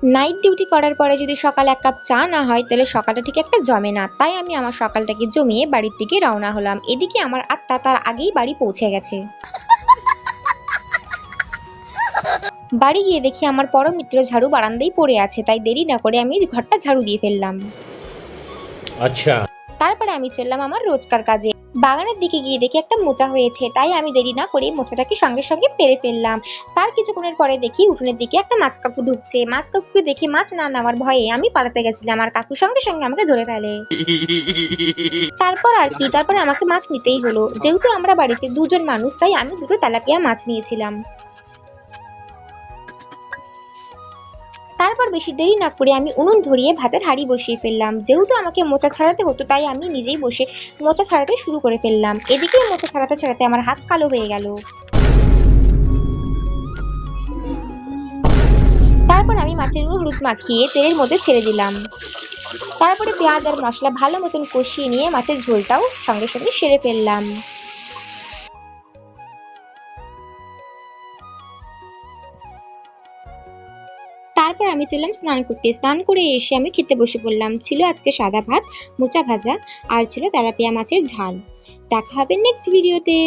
Night duty করার পরে যদি সকালে এক কাপ চা না হয় তাহলে সকালটা ঠিক একটা জমে না। তাই আমি আমার সকালটাকে জমিয়ে বাড়ির দিকে রওনা হলাম। এদিকে আমার আত্মা তার আগেই বাড়ি পৌঁছে গেছে। বাড়ি গিয়ে দেখি আমার পরম মিত্র ঝাড়ু বারান্দায় পড়ে আছে, তাই দেরি না করে আমি ঘরটা ঝাড়ু দিয়ে ফেললাম। আচ্ছা। তারপরে আমি চললাম আমার রোজকার কাজে। বাগানের দিকে গিয়ে দেখি একটা মোচা হয়েছে, তাই আমি দেরি না করে মোচাটাকে সঙ্গে সঙ্গে পেরে ফেললাম। তার কিছুক্ষণের পরে দেখি উঠোনের দিকে একটা মাছ কাকু ঢুকছে। মাছ কাকুকে দেখে মাছ না নেওয়ার ভয়ে আমি পালাতে গেছিলাম, আর কাকু সঙ্গে সঙ্গে আমাকে ধরে ফেলে। তারপর আর কি, তারপরে আমাকে মাছ নিতেই হলো। যেহেতু আমরা বাড়িতে দুজন মানুষ, তাই আমি দুটো তেলাপিয়া মাছ নিয়েছিলাম। তারপর বেশি দেরি না করে আমি উনুন ধরিয়ে ভাতের হাঁড়ি বসিয়ে ফেললাম। যেহেতু আমাকে মোচা ছাড়াতে হতো, তাই আমি নিজেই বসে মোচা ছাড়াতে শুরু করে ফেললাম। এদিকে মোচা ছাড়াতে ছাড়াতে আমার হাত কালো হয়ে গেল। তারপর আমি মাছের হলুদ মাখিয়ে তেলের মধ্যে ছেড়ে দিলাম। তারপরে পেঁয়াজ আর মশলা ভালো মতন কষিয়ে নিয়ে মাছের ঝোলটাও সঙ্গে সঙ্গে সেরে ফেললাম। তারপর আমি চললাম স্নান করতে। স্নান করে এসে আমি খেতে বসে পড়লাম। ছিল আজকে সাদা ভাত, মোচা ভাজা, আর ছিল তেলাপিয়া মাছের ঝাল। দেখা হবে নেক্সট ভিডিওতে।